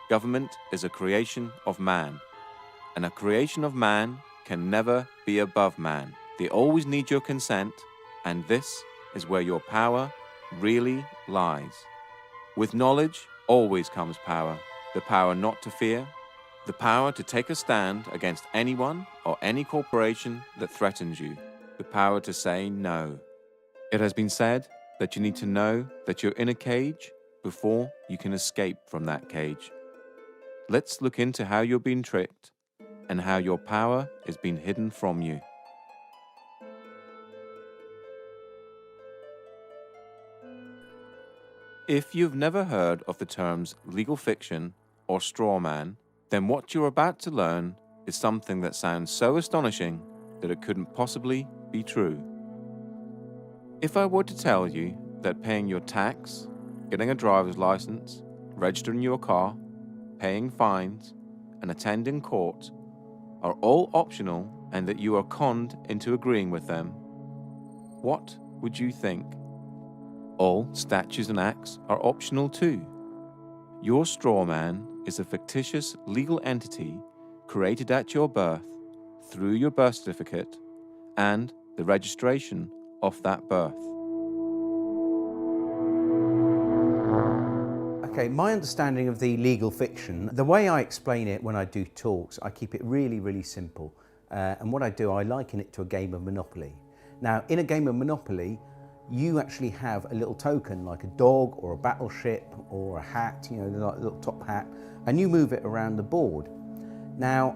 Government is a creation of man, and a creation of man can never be above man. They always need your consent, and this is where your power really lies. With knowledge always comes power, the power not to fear, the power to take a stand against anyone or any corporation that threatens you, the power to say no. It has been said that you need to know that you're in a cage before you can escape from that cage. Let's look into how you're being tricked and how your power is being hidden from you. If you've never heard of the terms legal fiction or straw man, then what you're about to learn is something that sounds so astonishing that it couldn't possibly be true. If I were to tell you that paying your tax, getting a driver's license, registering your car, paying fines, and attending court are all optional and that you are conned into agreeing with them, what would you think? All statues and acts are optional too. Your straw man is a fictitious legal entity created at your birth through your birth certificate and the registration of that birth. Okay, my understanding of the legal fiction, the way I explain it when I do talks, I keep it really, really simple. And what I do, I liken it to a game of Monopoly. Now, in a game of Monopoly, you actually have a little token like a dog or a battleship or a hat, you know, like a little top hat, and you move it around the board. Now,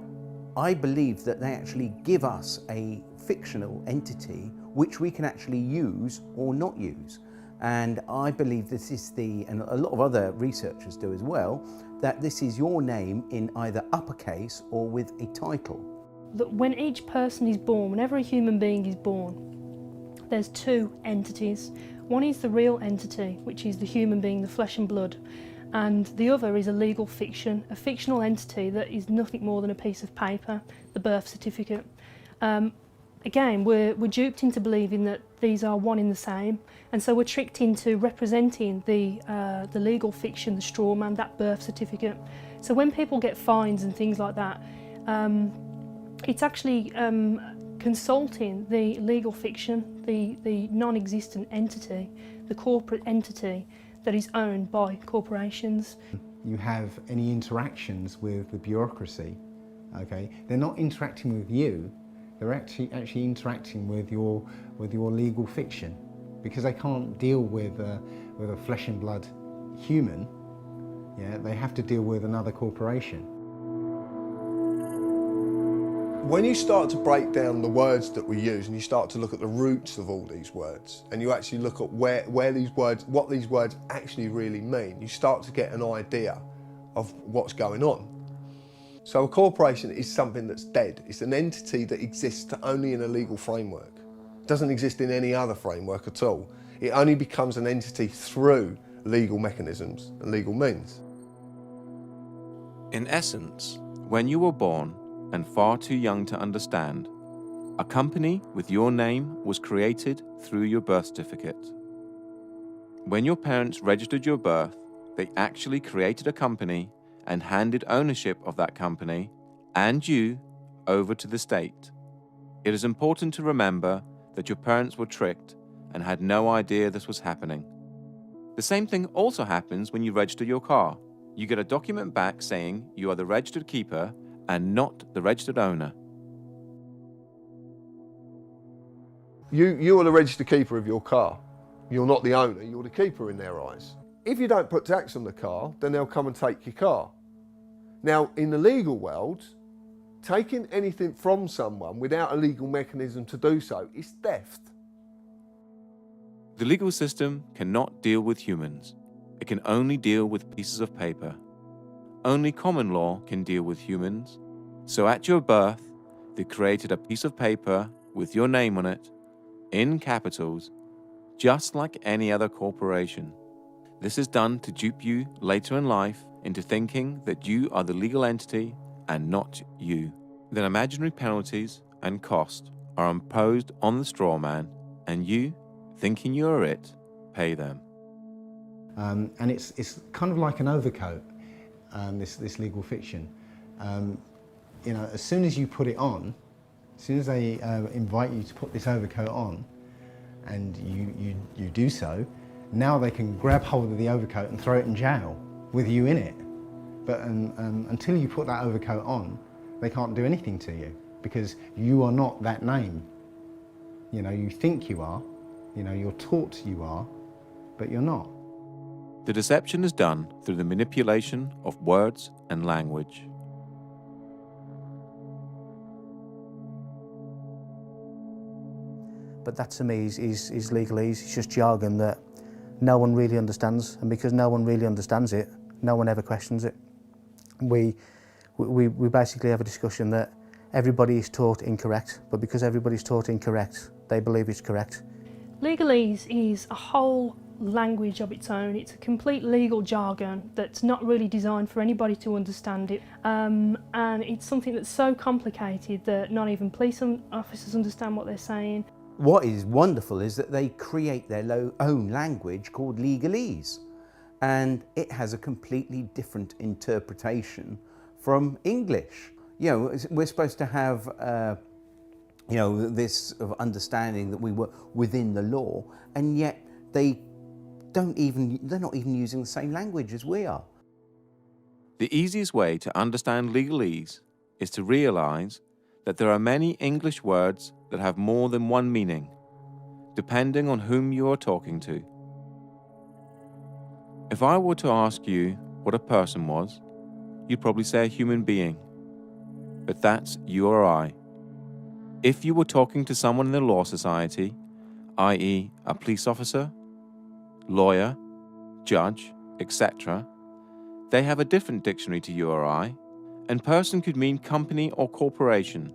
I believe that they actually give us a fictional entity which we can actually use or not use. And I believe this is and a lot of other researchers do as well, that this is your name in either uppercase or with a title. That when each person is born, whenever a human being is born, there's two entities. One is the real entity, which is the human being, the flesh and blood, and the other is a legal fiction, a fictional entity that is nothing more than a piece of paper, the birth certificate. Again, we're duped into believing that these are one in the same, and so we're tricked into representing the legal fiction, the straw man, that birth certificate. So when people get fines and things like that, it's actually consulting the legal fiction, the non-existent entity, the corporate entity that is owned by corporations. You have any interactions with the bureaucracy, okay? They're not interacting with you. They're actually interacting with your legal fiction, because they can't deal with a flesh and blood human. Yeah, they have to deal with another corporation. When you start to break down the words that we use and you start to look at the roots of all these words, and you actually look at where these words, what these words actually really mean, you start to get an idea of what's going on. So a corporation is something that's dead. It's an entity that exists only in a legal framework. It doesn't exist in any other framework at all. It only becomes an entity through legal mechanisms and legal means. In essence, when you were born and far too young to understand, a company with your name was created through your birth certificate. When your parents registered your birth, they actually created a company and handed ownership of that company and you over to the state. It is important to remember that your parents were tricked and had no idea this was happening. The same thing also happens when you register your car. You get a document back saying you are the registered keeper and not the registered owner. You are the registered keeper of your car. You're not the owner, you're the keeper in their eyes. If you don't put tax on the car, then they'll come and take your car. Now, in the legal world, taking anything from someone without a legal mechanism to do so is theft. The legal system cannot deal with humans. It can only deal with pieces of paper. Only common law can deal with humans. So at your birth, they created a piece of paper with your name on it, in capitals, just like any other corporation. This is done to dupe you later in life into thinking that you are the legal entity and not you. Then imaginary penalties and cost are imposed on the straw man, and you, thinking you are it, pay them. And it's kind of like an overcoat. this legal fiction. You know, as soon as you put it on, as soon as they invite you to put this overcoat on, and you do so, now they can grab hold of the overcoat and throw it in jail with you in it. But until you put that overcoat on, they can't do anything to you because you are not that name. You know, you think you are, you know, you're taught you are, but you're not. The deception is done through the manipulation of words and language. But that to me is legalese. It's just jargon that no one really understands, and because no one really understands it, no one ever questions it. We basically have a discussion that everybody is taught incorrect, but because everybody's taught incorrect, they believe it's correct. Legalese is a whole language of its own. It's a complete legal jargon that's not really designed for anybody to understand it, and it's something that's so complicated that not even police officers understand what they're saying. What is wonderful is that they create their own language called legalese, and it has a completely different interpretation from English. You know, we're supposed to have you know, this sort of understanding that we were within the law, and yet they're not even using the same language as we are. The easiest way to understand legalese is to realise that there are many English words that have more than one meaning, depending on whom you are talking to. If I were to ask you what a person was, you'd probably say a human being, but that's you or I. If you were talking to someone in the law society, i.e. a police officer, lawyer, judge, etc., they have a different dictionary to you or I, and person could mean company or corporation,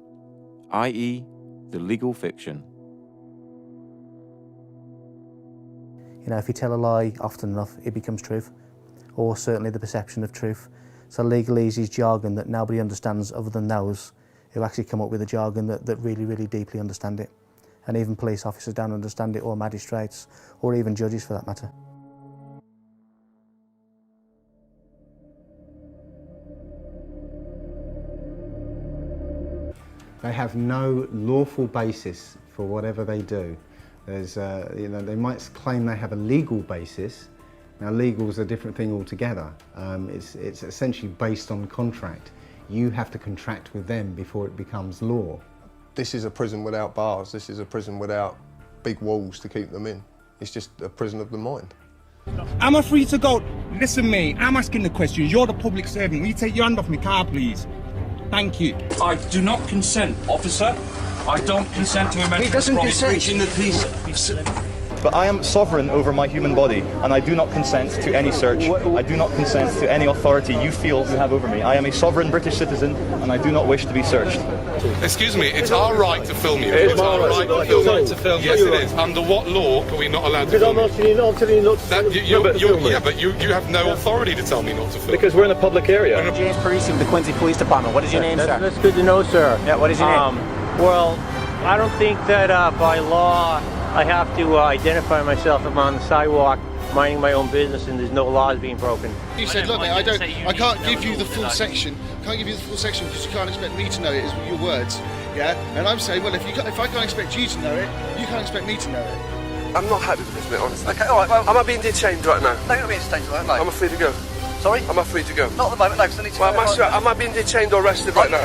i.e. the legal fiction. You know, if you tell a lie often enough, it becomes truth, or certainly the perception of truth. So legalese is jargon that nobody understands other than those who actually come up with a jargon that really, really deeply understand it. And even police officers don't understand it, or magistrates, or even judges for that matter. They have no lawful basis for whatever they do. There's, you know, they might claim they have a legal basis. Now, legal is a different thing altogether. It's essentially based on contract. You have to contract with them before it becomes law. This is a prison without bars. This is a prison without big walls to keep them in. It's just a prison of the mind. Am I free to go? Listen, mate, I'm asking the questions. You're the public servant. Will you take your hand off my car, please? Thank you. I do not consent, officer. I don't consent to a mental breaching the peace. But I am sovereign over my human body, and I do not consent to any search. I do not consent to any authority you feel you have over me. I am a sovereign British citizen, and I do not wish to be searched. Excuse me, it's our right to film you. It's our right to film you. Yes, it is. Under what law are we not allowed to film you? I'm telling you not to film. Yeah, but you have no authority to tell me not to film. Because we're in a public area. James Parisi with the Quincy Police Department. What is your name, sir? That's good to know, sir. Yeah, what is your name? Well, I don't think that by law I have to identify myself if I'm on the sidewalk minding my own business and there's no laws being broken. You said, look, mate, I can't give you the full section. Can't give you the full section because you can't expect me to know it, is your words. Yeah? And I'm saying, well, if I can't expect you to know it, you can't expect me to know it. I'm not happy with this, mate, honestly. Okay, all right, well, am I being detained right now? No, you're not being detained right now. Am I free to go? Sorry? Am I free to go? Not at the moment, no, because I need to well, am I being detained or arrested right now?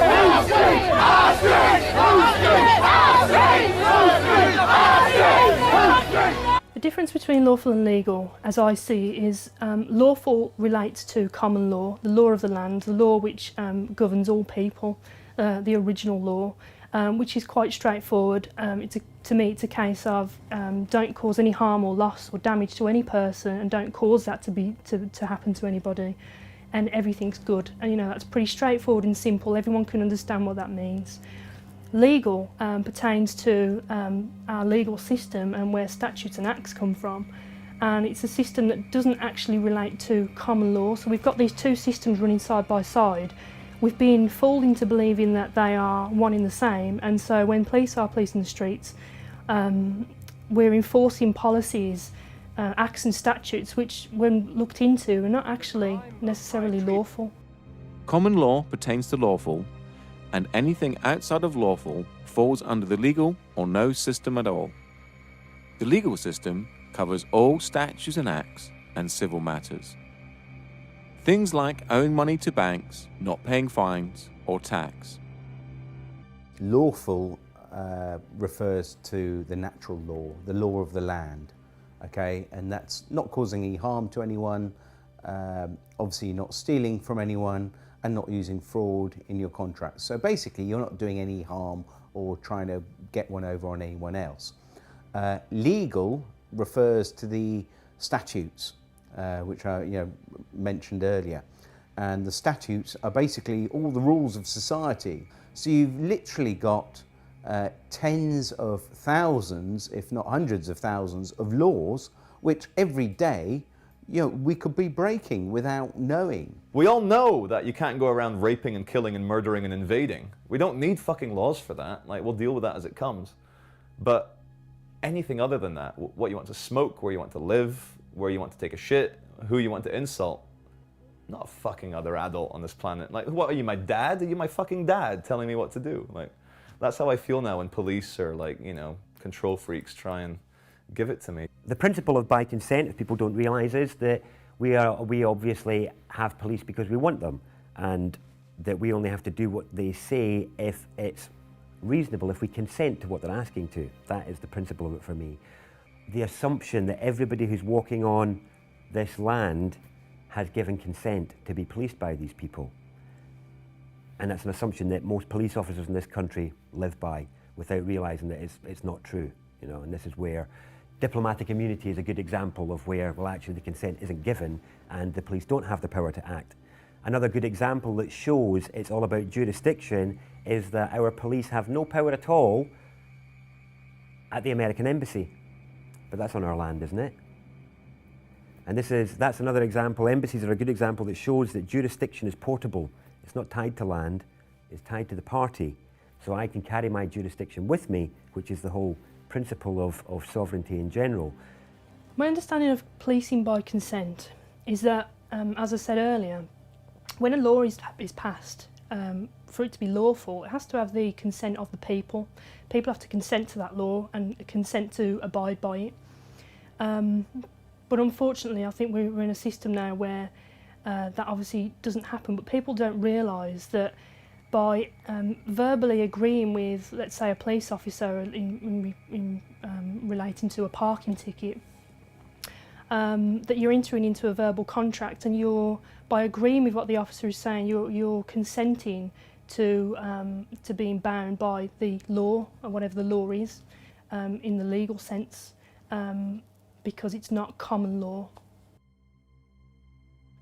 The difference between lawful and legal, as I see, is lawful relates to common law, the law of the land, the law which governs all people, the original law, which is quite straightforward. To me, it's a case of don't cause any harm or loss or damage to any person, and don't cause that to happen to anybody, and everything's good. And you know, that's pretty straightforward and simple. Everyone can understand what that means. Legal pertains to our legal system and where statutes and acts come from, and it's a system that doesn't actually relate to common law. So we've got these two systems running side by side. We've been fooled into believing that they are one and the same, and so when police are policing the streets, we're enforcing policies, acts and statutes which, when looked into, are not actually necessarily lawful. Common law pertains to lawful, and anything outside of lawful falls under the legal or no system at all. The legal system covers all statutes and acts and civil matters. Things like owing money to banks, not paying fines, or tax. Lawful refers to the natural law, the law of the land, okay? And that's not causing any harm to anyone, obviously not stealing from anyone, and not using fraud in your contracts. So basically, you're not doing any harm or trying to get one over on anyone else. Legal refers to the statutes, which I mentioned earlier. And the statutes are basically all the rules of society. So you've literally got tens of thousands, if not hundreds of thousands, of laws, which every day we could be breaking without knowing. We all know that you can't go around raping and killing and murdering and invading. We don't need fucking laws for that. Like, we'll deal with that as it comes. But anything other than that, what you want to smoke, where you want to live, where you want to take a shit, who you want to insult, not a fucking other adult on this planet. Like, what are you, my dad? Are you my fucking dad telling me what to do? Like, that's how I feel now when police or control freaks try and give it to me. The principle of by consent, if people don't realise, is that we obviously have police because we want them, and that we only have to do what they say if it's reasonable, if we consent to what they're asking to. That is the principle of it for me. The assumption that everybody who's walking on this land has given consent to be policed by these people. And that's an assumption that most police officers in this country live by without realising that it's not true. And this is where diplomatic immunity is a good example of where, well, actually the consent isn't given and the police don't have the power to act. Another good example that shows it's all about jurisdiction is that our police have no power at all at the American embassy. But that's on our land, isn't it? And that's another example. Embassies are a good example that shows that jurisdiction is portable. It's not tied to land, it's tied to the party. So I can carry my jurisdiction with me, which is the whole principle of sovereignty in general. My understanding of policing by consent is that, as I said earlier, when a law is passed, for it to be lawful, it has to have the consent of the people. People have to consent to that law and consent to abide by it. But unfortunately, I think we're in a system now where that obviously doesn't happen, but people don't realise that by verbally agreeing with, let's say, a police officer in relating to a parking ticket, that you're entering into a verbal contract, and by agreeing with what the officer is saying, you're consenting to being bound by the law, or whatever the law is, in the legal sense, because it's not common law.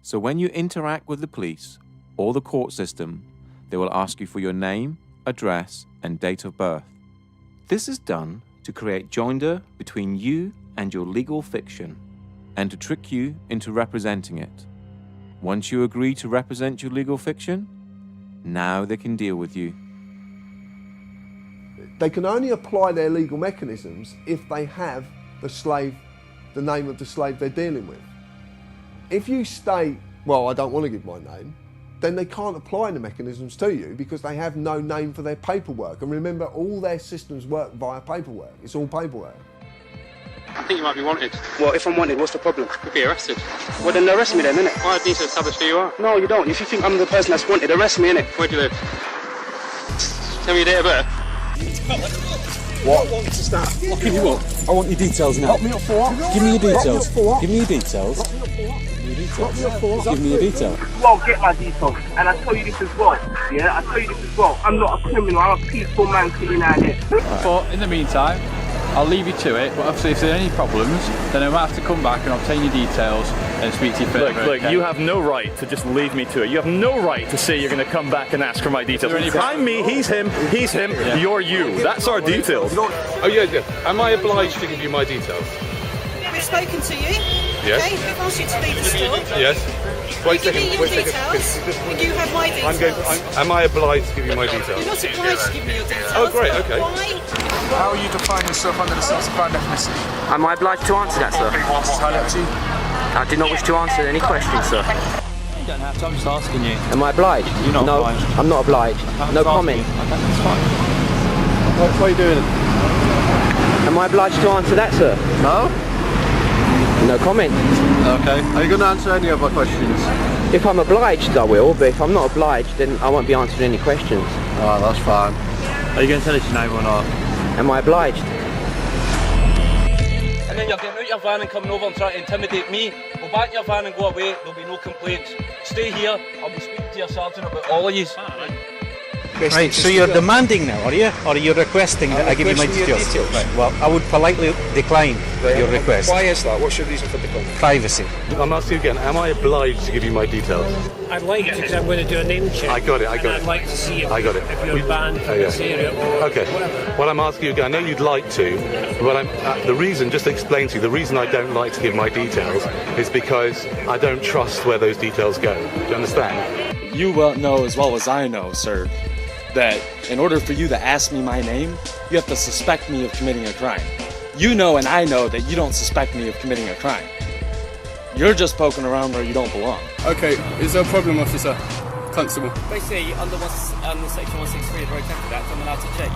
So when you interact with the police or the court system, they will ask you for your name, address, and date of birth. This is done to create joinder between you and your legal fiction, and to trick you into representing it. Once you agree to represent your legal fiction, now they can deal with you. They can only apply their legal mechanisms if they have the name of the slave they're dealing with. If you state, well, I don't want to give my name, then they can't apply the mechanisms to you because they have no name for their paperwork. And remember, all their systems work via paperwork. It's all paperwork. I think you might be wanted. Well, if I'm wanted, what's the problem? You'll be arrested. Well, then arrest me then, innit? I need to establish who you are. No, you don't. If you think I'm the person that's wanted, arrest me, innit? Where do you live? Tell me your date of birth. What? I want to start. I'll give you what? I want your details now. Lock me up for what? Give me your details. Give me your details. Lock me up for what? Give me your details. Well, get my details. And I tell you this as well. Yeah, I tell you this as well. I'm not a criminal. I'm a peaceful man sitting out here. But in the meantime, I'll leave you to it. But obviously, if there are any problems, then I might have to come back and obtain your details and speak to you further. Look, okay? You have no right to just leave me to it. You have no right to say you're going to come back and ask for my details. I'm me, he's him, yeah. You're you. That's our details. Oh yeah. Am I obliged to give you my details? We've spoken to you. Yes. Okay, we've asked you to leave the store. Yes. Wait a second. Give me your details. And you have my details. Am I obliged to give you my details? You're not obliged to give me your details. Oh, great. Okay. Why? How are you defining yourself under the self-defined ethnicity? Am I obliged to answer that, sir? Entirely up to you. I do not wish to answer any questions, sir. don't have to, I'm just asking you. Am I obliged? You're not no, obliged. I'm not obliged. No comment. Okay, that's fine. What are you doing? Am I obliged to answer that, sir? No? No comment. Okay. Are you going to answer any of my questions? If I'm obliged, I will, but if I'm not obliged, then I won't be answering any questions. Oh, that's fine. Are you going to tell us your name or not? Am I obliged? And then you're getting out your van and coming over and trying to intimidate me. Go back in your van and go away, there'll be no complaints. Stay here, I'll be speaking to your sergeant about all of you. Right, so you're demanding now, are you? Or are you requesting that I give you my details? Right, well, I would politely decline your request. Why is that? What's your reason for declining? Privacy. I'm asking you again, am I obliged to give you my details? I'd like to, because I'm going to do a name check. I got it. I'd like to see if, I got it. if you're banned from this area or Okay. whatever. What I'm asking you again, I know you'd like to, but the reason, just to explain to you, the reason I don't like to give my details is because I don't trust where those details go. Do you understand? You well know as well as I know, sir, that in order for you to ask me my name, you have to suspect me of committing a crime. You know and I know that you don't suspect me of committing a crime. You're just poking around where you don't belong. Okay, is there a problem, officer? Constable. Basically, under section 163 of the Road Traffic Act, I'm allowed to check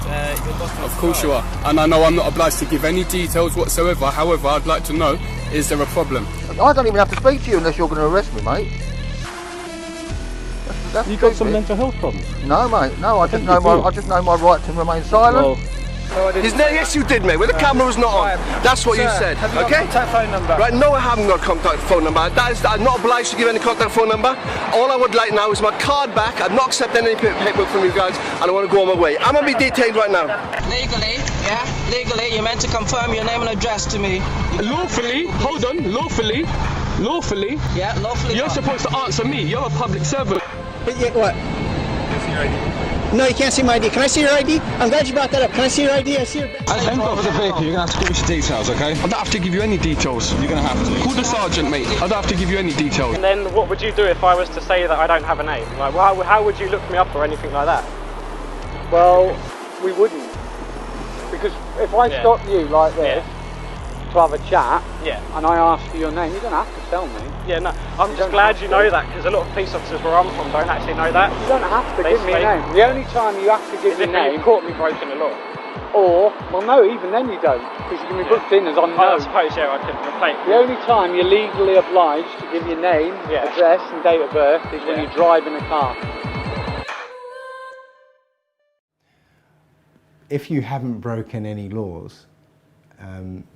your documents. Of course you are. And I know I'm not obliged to give any details whatsoever. However, I'd like to know, is there a problem? I don't even have to speak to you unless you're going to arrest me, mate. You got some mental health problems? No, mate. No, I just know my right to remain silent. Yes, you did, mate. When the camera was not on. That's what you said. Have you got Okay? a contact phone number? Right, no, I haven't got a contact phone number. I'm not obliged to give any contact phone number. All I would like now is my card back. I'm not accepting any paperwork from you guys, and I want to go on my way. I'm going to be detained right now. Legally, you're meant to confirm your name and address to me. Lawfully? Hold on. Lawfully? Yeah, lawfully. You're supposed to answer me. You're a public servant. What? No, you can't see my ID. Can I see your ID? I'm glad you brought that up. Can I see your ID? I see your... I haven't got the vehicle. You're going to have to give us your details, okay? I don't have to give you any details. You're going to have to. Call the sergeant, mate. I don't have to give you any details. And then what would you do if I was to say that I don't have a name? Like, how would you look me up or anything like that? Well, we wouldn't. Because if I stop you like this to have a chat and I ask for your name, you don't have to tell me. Yeah, no, I'm just glad you know that, because a lot of police officers where I'm from don't actually know that. You don't have to give me a name. The only time you have to give me a name... You caught me breaking the law. Or, well no, even then you don't, because you can be booked in as unknown. I suppose, I could replace. The only time you're legally obliged to give your name, address and date of birth is when you drive in a car. If you haven't broken any laws,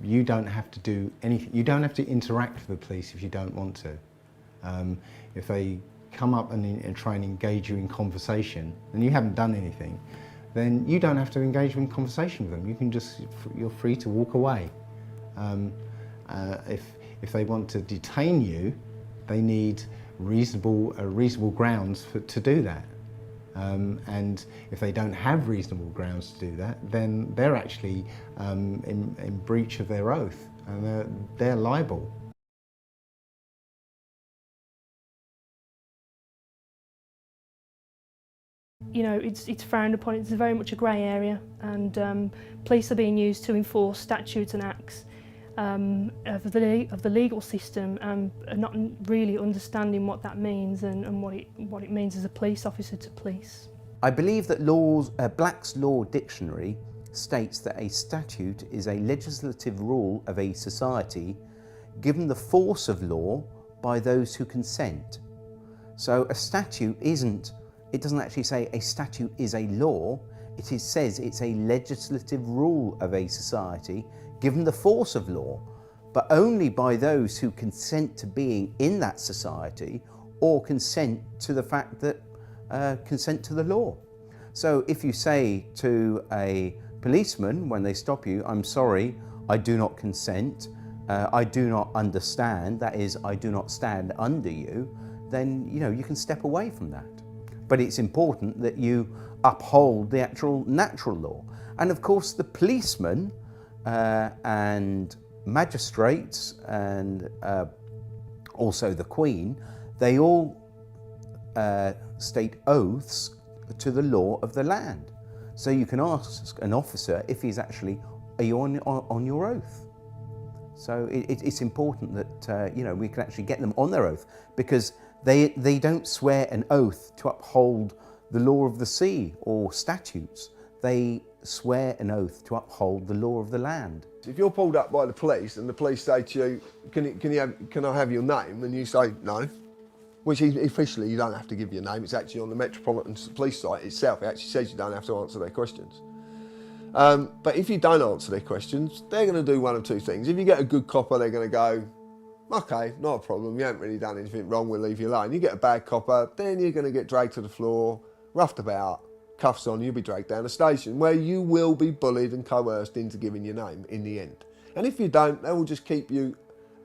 you don't have to do anything. You don't have to interact with the police if you don't want to. If they come up and try and engage you in conversation, and you haven't done anything, then you don't have to engage in conversation with them. You can you're free to walk away. If they want to detain you, they need reasonable grounds to do that. And if they don't have reasonable grounds to do that, then they're actually in breach of their oath, and they're liable. You know, it's frowned upon. It's very much a grey area, and police are being used to enforce statutes and acts of the legal system, and not really understanding what that means and what it means as a police officer to police. I believe that Black's Law Dictionary states that a statute is a legislative rule of a society given the force of law by those who consent. So a statute it doesn't actually say a statute is a law, it says it's a legislative rule of a society given the force of law, but only by those who consent to being in that society or consent to the fact that consent to the law. So if you say to a policeman when they stop you, I'm sorry, I do not consent, I do not understand, that is, I do not stand under you, then you can step away from that. But it's important that you uphold the actual natural law. And of course the policemen and magistrates and also the Queen, they all state oaths to the law of the land. So you can ask an officer if he's actually, are you on your oath? So it's important that we can actually get them on their oath, because They don't swear an oath to uphold the law of the sea or statutes. They swear an oath to uphold the law of the land. If you're pulled up by the police and the police say to you, can I have your name? And you say no, which officially you don't have to give your name. It's actually on the Metropolitan Police site itself. It actually says you don't have to answer their questions. But if you don't answer their questions, they're going to do one of two things. If you get a good copper, they're going to go, okay, not a problem, you haven't really done anything wrong, we'll leave you alone. You get a bad copper, then you're going to get dragged to the floor, roughed about, cuffs on, you'll be dragged down the station, where you will be bullied and coerced into giving your name in the end. And if you don't, they will just keep you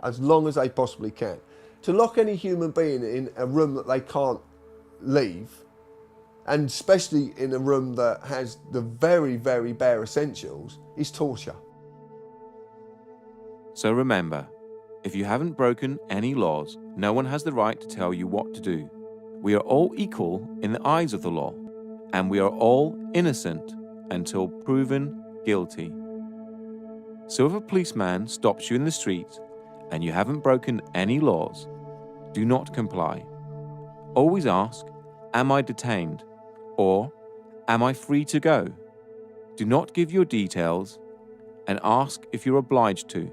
as long as they possibly can. To lock any human being in a room that they can't leave, and especially in a room that has the very, very bare essentials, is torture. So remember, if you haven't broken any laws, no one has the right to tell you what to do. We are all equal in the eyes of the law, and we are all innocent until proven guilty. So if a policeman stops you in the street and you haven't broken any laws, do not comply. Always ask, am I detained? Or, am I free to go? Do not give your details and ask if you're obliged to.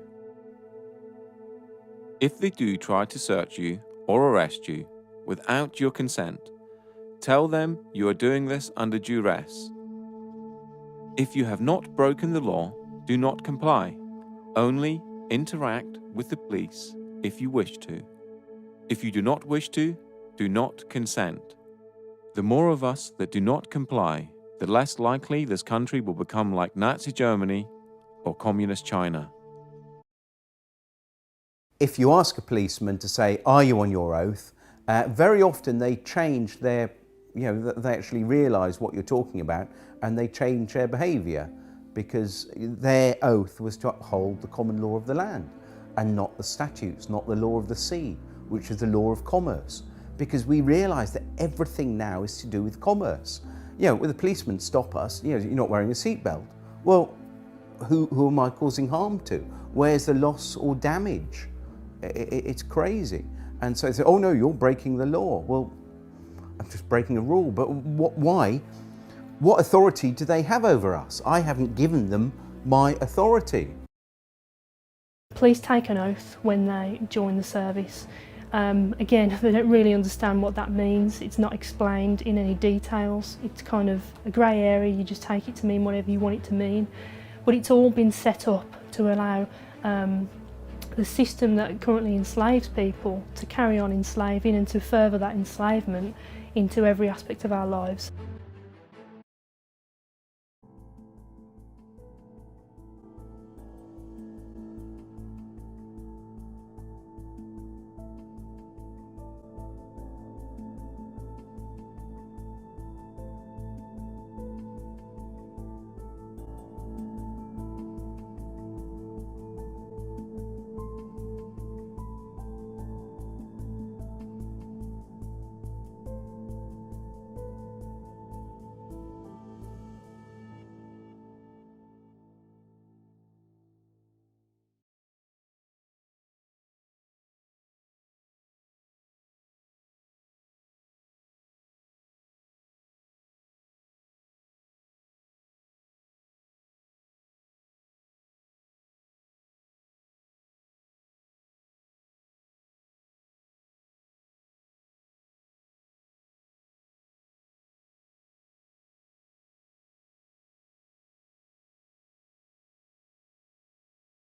If they do try to search you or arrest you without your consent, tell them you are doing this under duress. If you have not broken the law, do not comply. Only interact with the police if you wish to. If you do not wish to, do not consent. The more of us that do not comply, the less likely this country will become like Nazi Germany or Communist China. If you ask a policeman to say, are you on your oath? Very often they change their, they actually realise what you're talking about and they change their behaviour because their oath was to uphold the common law of the land and not the statutes, not the law of the sea, which is the law of commerce. Because we realise that everything now is to do with commerce. When the policemen stop us, you're not wearing a seatbelt. Well, who am I causing harm to? Where's the loss or damage? It's crazy. And so they say, oh no, you're breaking the law. Well, I'm just breaking a rule, but why? What authority do they have over us? I haven't given them my authority. Police take an oath when they join the service. Again, they don't really understand what that means. It's not explained in any details. It's kind of a grey area, you just take it to mean whatever you want it to mean. But it's all been set up to allow the system that currently enslaves people to carry on enslaving and to further that enslavement into every aspect of our lives.